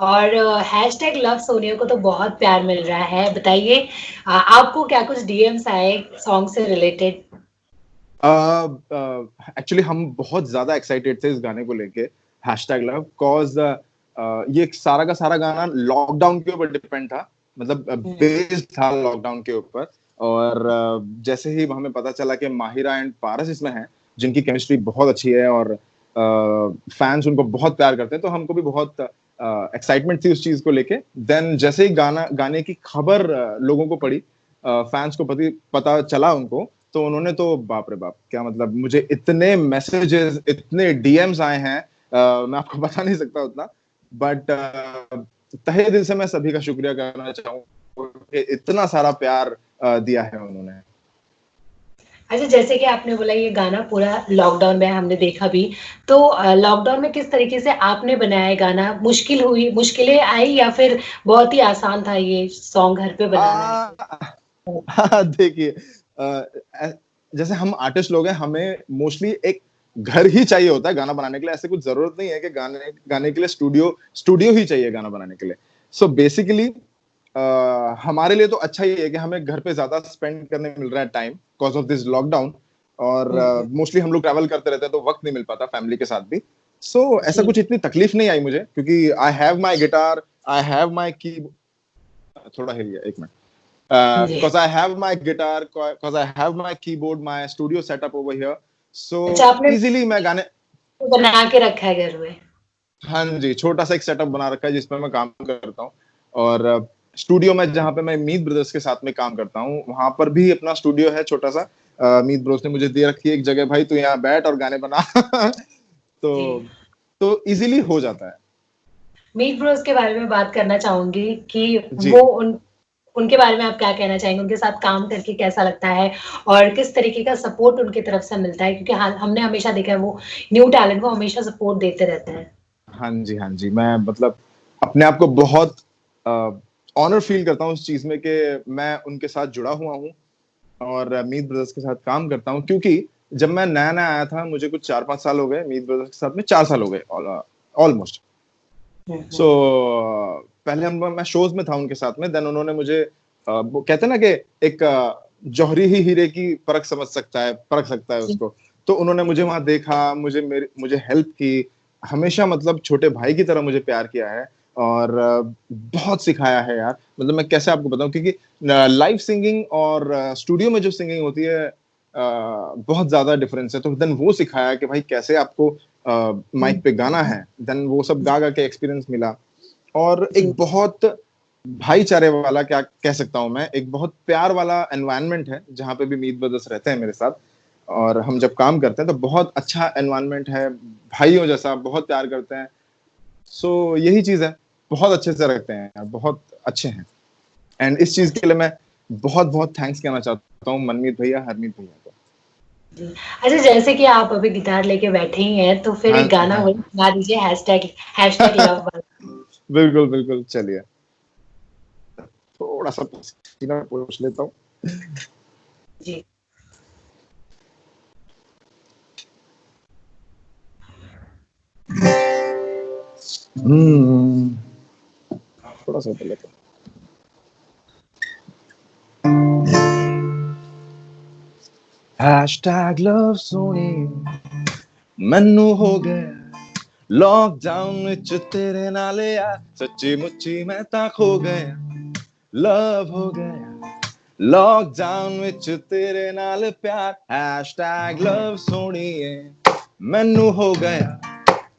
और hashtag love Sonia को तो बहुत प्यार मिल रहा है। बताइए आपको क्या कुछ डीएम्स आए सॉन्ग से रिलेटेड? एक्चुअली हम बहुत ज्यादा एक्साइटेड थे इस गाने को लेके, हैशटैग लव, कॉज ये सारा का सारा गाना लॉकडाउन के ऊपर डिपेंड था, मतलब बेस्ड था लॉकडाउन के ऊपर। और जैसे ही हमें पता चला कि माहिरा एंड पारस इसमें हैं, जिनकी केमिस्ट्री बहुत अच्छी है और फैंस उनको बहुत प्यार करते हैं, तो हमको भी बहुत एक्साइटमेंट थी उस चीज को लेके। देन जैसे ही गाने की खबर लोगों को पड़ी, फैंस को पता चला उनको, तो उन्होंने तो बाप रे बाप, क्या मतलब, मुझे इतने मैसेजेस, इतने डीएम्स आए हैं, मैं आपको बता नहीं सकता उतना। बट तहे दिल से मैं सभी का शुक्रिया करना चाहूंगा कि इतना सारा प्यार दिया है उन्होंने। अच्छा, जैसे कि आपने बोला ये गाना पूरा लॉकडाउन में हमने देखा भी, तो लॉकडाउन में किस तरीके से आपने बनाया है गाना? मुश्किलें आई या फिर बहुत ही आसान था ये सॉन्ग घर पे बनाना? देखिए, जैसे हम आर्टिस्ट लोग हैं, हमें मोस्टली एक घर ही चाहिए होता है गाना बनाने के लिए। ऐसे कुछ जरूरत नहीं है कि गाने गाने के लिए स्टूडियो ही चाहिए गाना बनाने के लिए। सो बेसिकली हमारे लिए तो अच्छा ही है कि हमें घर पे ज्यादा स्पेंड करने मिल रहा है time, because of this lockdown. और मोस्टली हम लोग ट्रैवल करते रहते हैं, तो वक्त नहीं मिल पाता फैमिली के साथ भी। सो ऐसा जी। कुछ इतनी तकलीफ नहीं आई मुझे, क्योंकि I have my guitar, I have my key, थोड़ा हिल गया, एक मिनट। जी। Because I have my guitar, because I have my keyboard, my studio setup over here. So अच्छा, आपने easily मैं गाने, बना के रखा है घर में? हाँ जी, छोटा सा एक सेटअप बना रखा है जिसमें मैं काम करता हूँ। और स्टूडियो में जहाँ पे मैं मीत ब्रदर्स के साथ में काम करता हूँ, वहां पर भी अपना स्टूडियो है छोटा सा। मीत ब्रोस ने मुझे दे रखी है एक जगह, भाई तू यहाँ बैठ और गाने बना। जी। तो तो इजीली हो जाता है। मीट ब्रोस के बारे में बात करना चाहूंगी कि जी। वो उनके बारे में आप क्या कहना चाहेंगे? उनके साथ काम करके कैसा लगता है और किस तरीके का सपोर्ट उनकी तरफ से मिलता है? क्योंकि हाल हमने हमेशा देखा है वो न्यू टैलेंट को हमेशा सपोर्ट देते रहते हैं। हाँ जी, हाँ जी, मैं मतलब अपने आप को बहुत ऑनर फील करता हूँ उस चीज में कि मैं उनके साथ जुड़ा हुआ हूँ और मीत ब्रदर्स के साथ काम करता हूँ। क्योंकि जब मैं नया नया आया था, मुझे कुछ 4-5 साल हो गए, मीत ब्रदर्स के साथ में 4 साल हो गए ऑलमोस्ट। सो पहले मैं शोज में था उनके साथ में, देन उन्होंने मुझे वो कहते हैं ना कि एक जौहरी ही हीरे की परख सकता है उसको। तो उन्होंने मुझे वहां देखा, मुझे हेल्प की, हमेशा मतलब छोटे भाई की तरह मुझे प्यार किया है। और बहुत सिखाया है यार, मतलब मैं कैसे आपको बताऊं, क्योंकि लाइव सिंगिंग और स्टूडियो में जो सिंगिंग होती है, बहुत ज्यादा डिफरेंस है। तो देन वो सिखाया कि भाई कैसे आपको माइक पे गाना है, देन वो सब गा गा के एक्सपीरियंस मिला। और जी। एक बहुत भाईचारे वाला, क्या कह सकता हूँ मैं, एक बहुत प्यार वाला एनवायरनमेंट है जहाँ पे भी मीत ब्रदर्स रहते हैं मेरे साथ। और हम जब काम करते हैं तो बहुत अच्छा एनवायरनमेंट है, भाइयों जैसा बहुत प्यार करते हैं। सो यही चीज है, बहुत अच्छे से रखते हैं यार, बहुत अच्छे हैं। एंड इस चीज के लिए मैं बहुत बहुत थैंक्स कहना चाहता हूँ मनमीत भैया, हरमीत भैया को। जी। अच्छा, जैसे कि आप अभी गिटार लेके बैठे ही हैं, तो फिर हाँ एक गाना हाँ, वही सुना दीजिए हैशटैग लव वाला। बिल्कुल बिल्कुल, चलिए थोड़ा सा पसीना पोंछ लेता हूँ। जी। थोड़ा सा ऊपर लेता हूँ। हैशटैग लव सोनी मैनू हो गया लॉकडाउन विच तेरे नाल यार, सच्ची मुच्ची मैं तां खो गया, लव हो गया लॉकडाउन विच तेरे नाल प्यार, हैशटैग लव सोनिए मैनू हो गया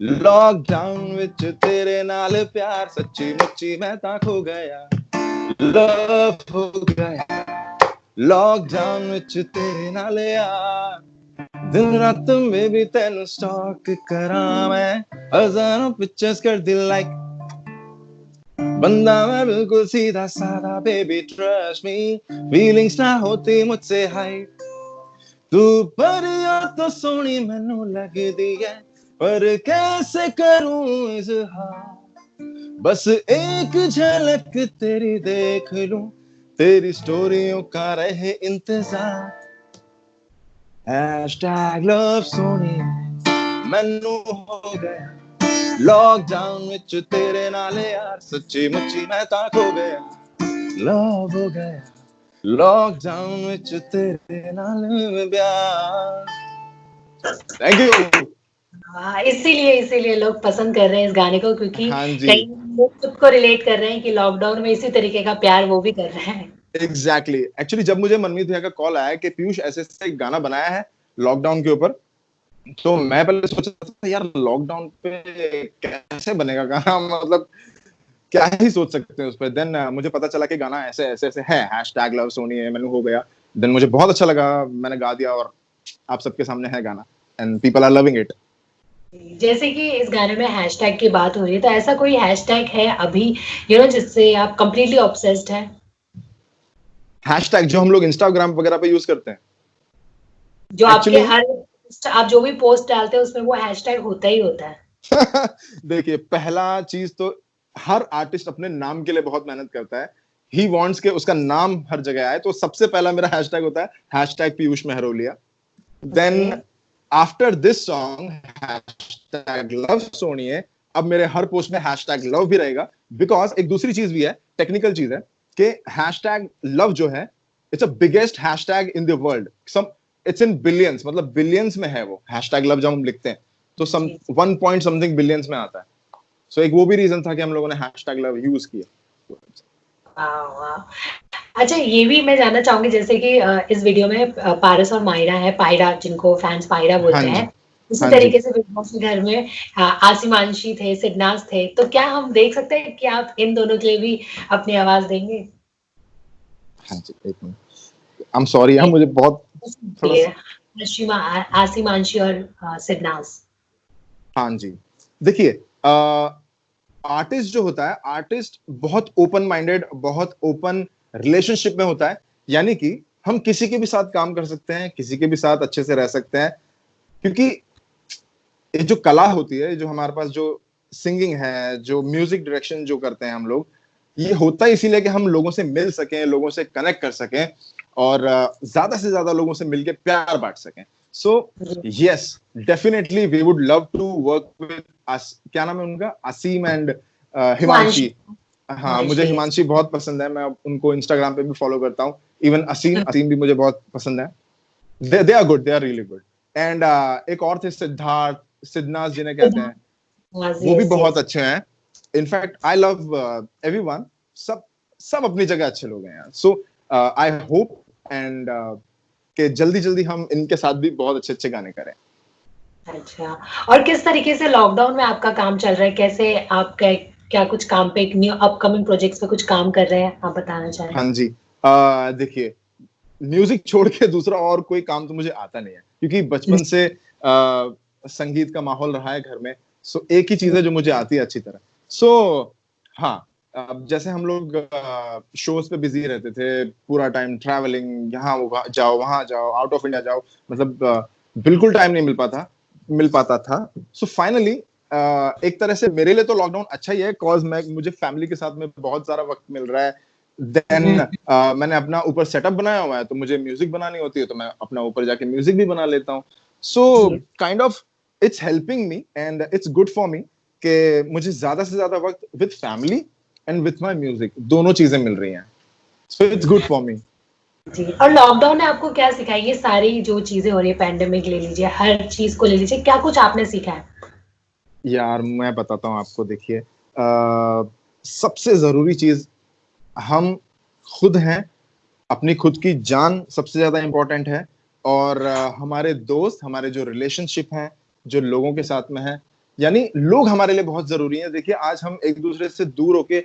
लॉकडाउन विच तेरे नाल प्यार, सच्ची मुच्ची मैं तां खो गया, लव हो गया लॉकडाउन विच तेरे नाल यार, दिन रात में भी तेन स्टॉक करा मैं, हजारों पिक्चर्स कर दी लाइक, बंदा मैं बिल्कुल सीधा साधा, बेबी ट्रस्ट मी, फीलिंग्स ना होती मुझसे हाई, तू परिया तो सोनी मैनू लगदी है, पर कैसे करूं इजहार, बस एक झलक तेरी देख लूं, तेरी स्टोरियों का रहे इंतजार, हैशटैग लव सोनी मैनू हो गया लॉकडाउन विच तेरे नाल यार सच्ची मुच्ची मैं तां खो गया लव हो गया लॉकडाउन विच तेरे नाल प्यार थैंक यू हाँ, इसीलिए लोग पसंद कर रहे हैं इस गाने को, क्योंकि हाँ जी कई लोग खुद को रिलेट कर रहे हैं कि लॉकडाउन में इसी तरीके का प्यार वो भी कर रहे हैं। एग्जैक्टली एक्चुअली जब मुझे मनमीत भैया का कॉल आया कि पीयूष ऐसे ऐसे एक गाना बनाया है लॉकडाउन के ऊपर तो मैं पहले सोच रहा था यार लॉकडाउन पे कैसे बनेगा गाना मतलब क्या ही सोच सकते हैं उस पर देन मुझे पता चला कि गाना ऐसे ऐसे ऐसे है हैशटैग लव सोनी है मैंने हो गया देन मुझे बहुत अच्छा लगा मैंने गा दिया और आप सबके सामने है गाना and people are loving it जैसे कि इस गाने में हैशटैग की बात हो रही है, तो ऐसा कोई हैशटैग है अभी जिससे आप कंप्लीटली ऑब्सेस्ड हैं? हैशटैग जो हम लोग इंस्टाग्राम वगैरह पे यूज करते हैं जो आपके एक्चुअली आप जो भी पोस्ट डालते हैं उसमें वो हैशटैग होता ही होता है। देखिए पहला चीज तो हर आर्टिस्ट अपने नाम के लिए बहुत मेहनत करता है ही वांट्स के उसका नाम हर जगह आए तो सबसे पहला मेरा हैशटैग होता है hashtag Piyush Mehrolia then okay. After this song hashtag love सोनिए अब मेरे हर पोस्ट में हैशटैग लव भी रहेगा बिकॉज एक दूसरी चीज भी है टेक्निकल चीज है कि हैशटैग लव जो है it's a biggest hashtag in the world some it's in billions मतलब बिलियंस में है वो हैशटैग लव जब हम लिखते हैं तो सम 1 पॉइंट समथिंग बिलियंस में आता है सो एक वो भी रीजन था कि हम लोगों ने हैशटैग लव यूज किया वाह वाह। अच्छा, ये भी मैं जानना चाहूंगी, जैसे कि इस वीडियो में पारस और मायरा है, पायरा जिनको फैंस पायरा हाँ बोलते जी हैं, उसी हाँ जी तरीके से बिग बॉस के घर में आसिमांशी थे, सिडनाज थे, तो क्या हम देख सकते हैं कि आप इन दोनों के लिए भी अपनी आवाज देंगे? हाँ जी एक मिनट आई एम सॉरी यार मुझे बहुत थोड़ा सा आसिमांशी और सिडनाज। हाँ जी देखिए आर्टिस्ट जो होता है आर्टिस्ट बहुत ओपन माइंडेड बहुत ओपन रिलेशनशिप में होता है यानी कि हम किसी के भी साथ काम कर सकते हैं किसी के भी साथ अच्छे से रह सकते हैं क्योंकि ये जो कला होती है जो हमारे पास जो सिंगिंग है जो म्यूजिक डायरेक्शन जो करते हैं हम लोग ये होता है इसीलिए कि हम लोगों से मिल सकें लोगों से कनेक्ट कर सकें और ज्यादा से ज्यादा लोगों से मिलके प्यार बांट सकें so yes definitely we would love to work with क्या नाम है उनका असीम एंड हिमांशी हाँ मुझे हिमांशी। हिमांशी बहुत पसंद है मैं उनको इंस्टाग्राम पे भी फॉलो करता हूँ इवन असीम असीम भी मुझे बहुत पसंद है they are good they are really good and एक और थे सिद्धार्थ सिद्धनाथ जिन्हें कहते हैं वो भी यस बहुत यस। अच्छे हैं इनफैक्ट आई लव एवरीवन सब सब अपनी जगह अच्छे लोग हैं यार सो आई होप एंड कि जल्दी जल्दी हम इनके साथ भी बहुत अच्छे अच्छे गाने करें अच्छा, और किस तरीके से लॉकडाउन में आपका काम चल रहा है? कैसे आप क्या कुछ काम पे, एक न्यू अपकमिंग प्रोजेक्ट्स पे कुछ काम कर रहे हैं, आप बताना चाहें? हाँ जी देखिए म्यूजिक छोड़ के दूसरा और कोई काम तो मुझे आता नहीं है क्योंकि बचपन से संगीत का माहौल रहा है घर में सो एक ही चीज है जो मुझे आती है अच्छी तरह सो हाँ अब जैसे हम लोग शोज पे बिजी रहते थे पूरा टाइम ट्रैवलिंग यहाँ जाओ वहां जाओ आउट ऑफ इंडिया जाओ मतलब बिल्कुल टाइम नहीं मिल पाता था सो फाइनली एक तरह से मेरे लिए तो लॉकडाउन अच्छा ही है कॉज मुझे फैमिली के साथ में बहुत सारा वक्त मिल रहा है देन मैंने अपना ऊपर सेटअप बनाया हुआ है तो मुझे म्यूजिक बनानी होती है तो मैं अपना ऊपर जाके म्यूजिक भी बना लेता हूँ so kind of it's helping me and it's good for me कि मुझे ज्यादा से ज्यादा वक्त with family and with my music दोनों चीजें मिल रही हैं so it's good for me जी, और लॉकडाउन ने आपको क्या सिखाई? ये सारी जो चीजें हो रही है, पैंडेमिक ले लीजिए, हर चीज को ले लीजिए, क्या कुछ आपने सीखा है? यार मैं बताता हूँ आपको देखिए सबसे जरूरी चीज हम खुद हैं अपनी खुद की जान सबसे ज्यादा इंपॉर्टेंट है और हमारे दोस्त हमारे जो रिलेशनशिप हैं जो लोगों के साथ में है यानी लोग हमारे लिए बहुत जरूरी है देखिए आज हम एक दूसरे से दूर होके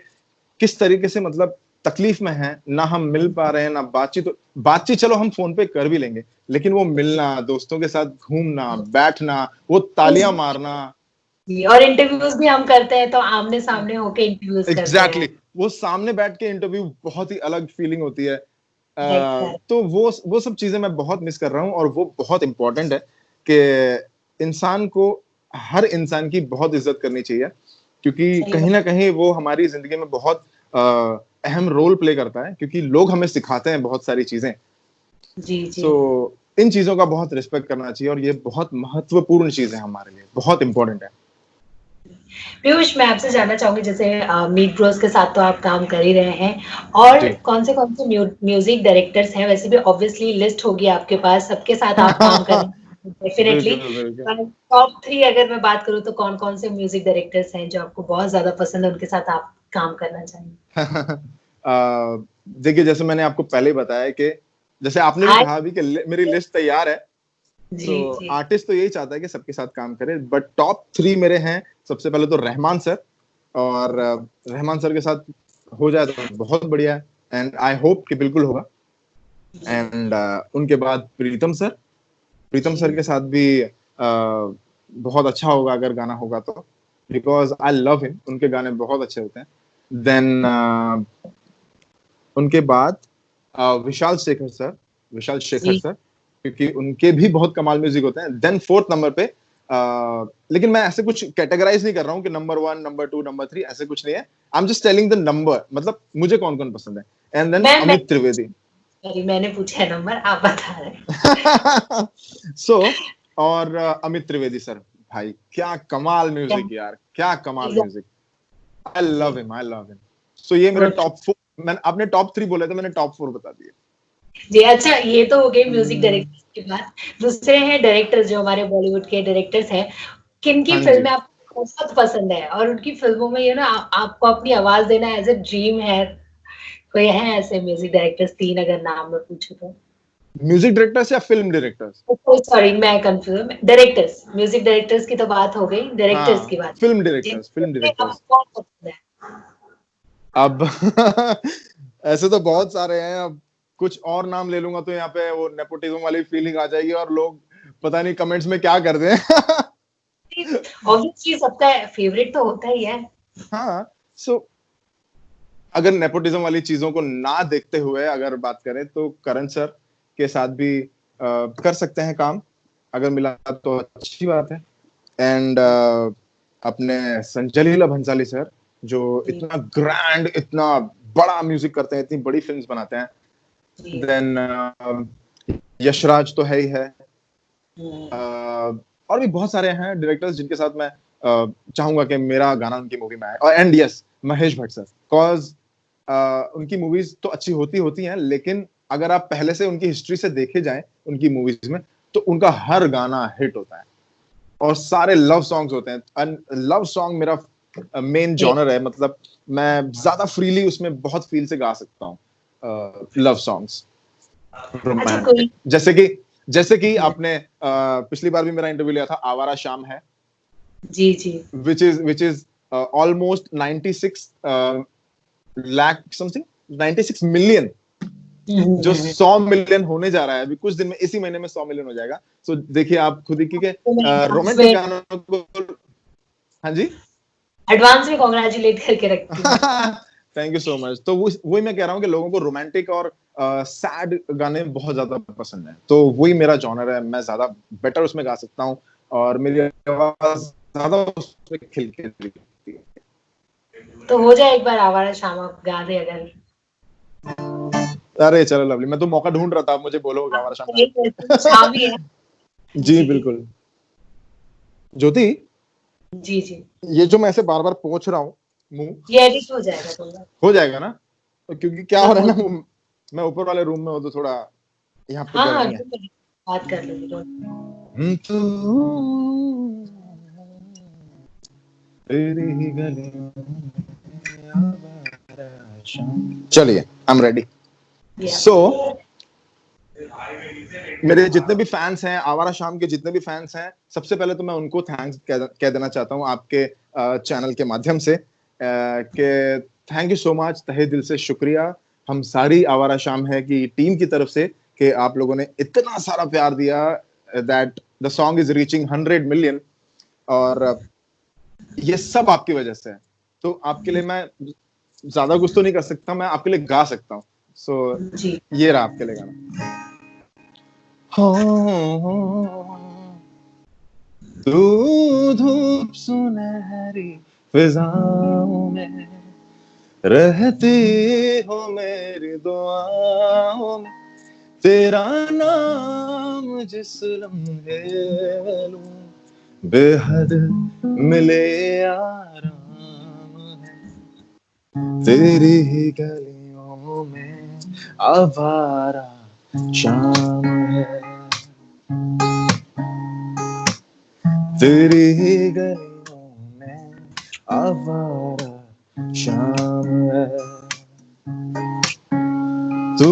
किस तरीके से मतलब तकलीफ में है ना हम मिल पा रहे हैं ना बातचीत चलो हम फोन पे कर भी लेंगे लेकिन वो मिलना दोस्तों के साथ घूमना बैठना वो तालियां मारना जी, और इंटरव्यूज भी हम करते हैं तो आमने सामने होके इंटरव्यूज करते हैं। एग्जैक्टली वो सामने बैठ के इंटरव्यू बहुत ही अलग फीलिंग होती है राइट। तो वो सब चीजें मैं बहुत मिस कर रहा हूँ और वो बहुत इंपॉर्टेंट है कि इंसान को हर इंसान की बहुत इज्जत करनी चाहिए क्योंकि सही कहीं बात। ना कहीं वो हमारी जिंदगी में बहुत अहम रोल प्ले करता है क्योंकि लोग हमें सिखाते हैं बहुत सारी चीजें जी जी। सो इन चीजों का बहुत रिस्पेक्ट करना चाहिए और ये बहुत महत्वपूर्ण चीज है हमारे लिए बहुत इंपॉर्टेंट है पीयूष, मैं आपसे जानना चाहूँगी, जैसे मीट ब्रोस के साथ तो आप काम कर ही रहे हैं, और जी। कौन से म्यूज़िक डायरेक्टर्स हैं? वैसे भी ऑब्वियसली लिस्ट होगी आपके पास, सबके साथ आप काम कर रहे हैं डेफिनिटली। बिल्कुल, बिल्कुल। पर टॉप 3 अगर मैं बात करूँ तो कौन-कौन से म्यूज़िक डायरेक्टर्स हैं जो आपको बहुत ज़्यादा पसंद है, उनके साथ आप काम करना चाहेंगे? देखिए, जैसे मैंने आपको पहले ही बताया कि जैसे आपने भी आज कहा अभी कि मेरी लिस्ट तैयार है। जी, तो जी। आर्टिस्ट तो यही चाहता है कि सबके साथ काम करे, बट टॉप 3 मेरे हैं। सबसे पहले तो रहमान सर, और रहमान सर के साथ हो जाए तो बहुत बढ़िया है, एंड आई होप कि बिल्कुल होगा। जी, एंड उनके बाद प्रीतम सर, प्रीतम सर जी, के साथ भी बहुत अच्छा होगा अगर गाना होगा तो, बिकॉज आई लव हिम, उनके गाने बहुत अच्छे होते हैं। देन उनके बाद विशाल शेखर सर, विशाल शेखर जी। सर, क्योंकि उनके भी बहुत कमाल म्यूजिक होते हैं। देन फोर्थ नंबर पे लेकिन मैं ऐसे कुछ कैटेगराइज नहीं कर रहा हूँ कि नंबर 1, नंबर 2, नंबर 3, ऐसे कुछ नहीं है। I am just telling the number, मतलब मुझे कौन कौन पसंद है। एंड देन मैं अमित त्रिवेदी। सॉरी, मैंने पूछा है नंबर, आप बता रहे हैं। सो और अमित त्रिवेदी सर, भाई क्या कमाल क्या म्यूजिक यार, क्या कमाल एग्ज़ैक्ट म्यूजिक। आई जी, love him, I love him. So ये मेरे ट्रू, ट्रू। टॉप 4। मैंने आपने टॉप 3 बोले थे, मैंने टॉप 4 बता दिए। जी, अच्छा, ये तो हो गई म्यूज़िक डायरेक्टर्स की बात। दूसरे हैं डायरेक्टर्स, जो हमारे बॉलीवुड के डायरेक्टर्स हैं, किनकी हाँ जी। फ़िल्में आपको बहुत पसंद है? और उनकी फ़िल्मों में ये ना आपको अपनी आवाज़ देना एज़ अ ड्रीम है? कोई है ऐसे म्यूज़िक डायरेक्टर्स, 3 अगर नाम मैं पूछूँ तो? म्यूजिक डायरेक्टर्स या फिल्म डायरेक्टर्स? ओह सॉरी, मैं कन्फ्यूज़ हूँ। डायरेक्टर्स, म्यूज़िक डायरेक्टर्स की तो बात हो गई, डायरेक्टर्स हाँ, की बात। फिल्म डायरेक्टर्स, जिनकी फिल्म फ़िल्में डायरेक्टर्स। आपको बहुत पसंद है? अब ऐसे तो बहुत सारे हैं। अब कुछ और नाम ले लूंगा तो यहाँ पे वो नेपोटिज्म वाली फीलिंग आ जाएगी और लोग पता नहीं कमेंट्स में क्या कर दें। ऑब्वियसली सबका फेवरेट तो होता ही है। हाँ। सो अगर नेपोटिज्म वाली चीजों को ना देखते हुए अगर बात करें तो करण सर के साथ भी कर सकते हैं काम, अगर मिला तो अच्छी बात है। एंड अपने संजय भंसाली सर, जो जी, इतना ग्रैंड, इतना बड़ा म्यूजिक करते हैं, इतनी बड़ी फिल्म्स बनाते हैं। जी। देन यशराज तो है ही है। हुँ। और भी बहुत सारे हैं डायरेक्टर्स जिनके साथ मैं चाहूंगा कि मेरा गाना उनकी मूवी में आए। और and yes, Mahesh Bhatt sir, cause उनकी मूवीज तो अच्छी होती होती हैं, लेकिन अगर आप पहले से उनकी हिस्ट्री से देखे जाएं उनकी मूवीज में, तो उनका हर गाना हिट होता है और सारे लव सॉन्ग्स होते हैं। लव सॉन्ग मेरा मेन जी। जॉनर है, मतलब मैं ज्यादा फ्रीली उसमें बहुत फील से गा सकता हूँ लव सॉन्ग्स, अच्छा, रोमांटिक। कोई जैसे कि हुँ। आपने पिछली बार भी मेरा इंटरव्यू लिया था, आवारा शाम है, जी, जी। which is almost 96 lakh something, 96 million, हुँ, हुँ, जो हुँ, हुँ। 100 मिलियन होने जा रहा है अभी कुछ दिन में, इसी महीने में 100 मिलियन हो जाएगा। सो देखिए आप खुद ही, क्योंकि तो मैं एडवांस रोमांटिक में गानों को। हाँ जी। कांग्रेचुलेट करके रखती हूँ। Thank you so much. तो वो वही मैं कह रहा हूँ कि लोगों को रोमांटिक और सैड गाने बहुत ज्यादा पसंद है, तो वही मेरा जॉनर है, मैं ज्यादा बेटर उसमें गा सकता हूँ और मेरी आवाज ज्यादा उसमें खिल के दिखती है। तो हो जाए एक बार आवारा शाम आप गा दें अगर। अरे चलो लवली, मैं तो मौका ढूंढ रहा था, आप मुझे बोलो हाँ, हमारा शाम यही वैसे शाम ही है। में। जी जी, बिल्कुल। ज्योति, जी, जी। ये जो मैं ऐसे बार बार पोंछ रहा हूँ मुंह, ये एडिट हो जाएगा थोड़ा, हो जाएगा ना? क्योंकि क्या हो मतलब रहा हो है ना, मैं ऊपर वाले रूम में हूँ तो थोड़ा यहाँ पे हाँ, हाँ, गर्मी है। डोंट वरी, बात कर लो, डोंट तो तेरी ही गलियों में आवारा शाम। चलिए, आई एम रेडी। या सो मेरे जितने भी फैंस हैं, आवारा शाम के जितने भी फैंस हैं, सबसे पहले तो मैं उनको थैंक्स कह देना चाहता हूँ आपके चैनल के माध्यम से, कि थैंक यू सो मच, तहे दिल से शुक्रिया हम सारी आवारा शाम है की टीम की तरफ से, कि आप लोगों ने इतना सारा प्यार दिया, that the song is reaching 100 million, और ये सब आपकी वजह से है। तो आपके लिए मैं ज्यादा कुछ तो नहीं कर सकता, मैं आपके लिए गा सकता हूँ। सो जी। ये रहा आपके लिए गाना। हो तू धूप सुनहरी फिजाओं में रहती हो मेरी दुआओं में, तेरा नाम जिस लम्हे लूं बेहद मिले आराम है, तेरी ही गलियों में आवारा शाम है, तेरी ही गलियों में आवारा शाम है, तू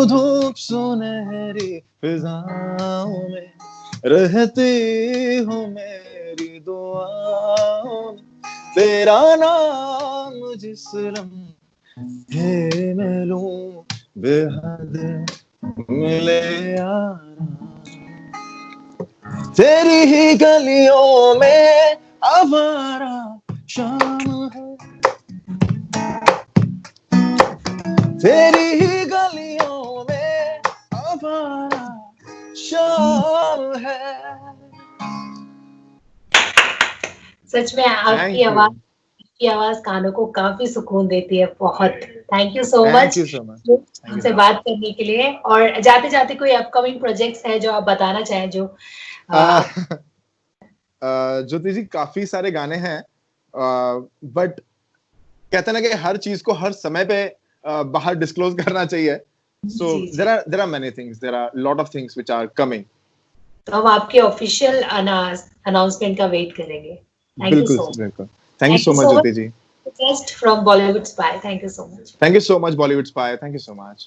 धूप सुनहरी फिजाओं में रहती हूँ मेरी दुआओं में, तेरा नाम जिस लम्हे में लूं बेहद मिले आराम, तेरी ही गलियों में आवारा शाम है, तेरी ही गलियों में आवारा शाम है। सच में आपकी आवाज कानों को काफी सुकून देती है। बहुत thank you so much thank you so much हमसे बात करने के लिए। और जाते जाते कोई अपकमिंग प्रोजेक्ट्स है जो आप बताना चाहें? जो ज्योति जी काफी सारे गाने हैं, बट कहते हैं ना कि हर चीज को हर समय पे बाहर डिस्क्लोज करना चाहिए, so there are many things, there are lot of things which are coming. तो हम आपके ऑफिशियल अनाउंसमेंट का वेट करेंगे। Thank you so much. बिल्कुल, thank you so much Jyoti ji. Just from Bollywood Spy. Thank you so much. Thank you so much Bollywood Spy, thank you so much।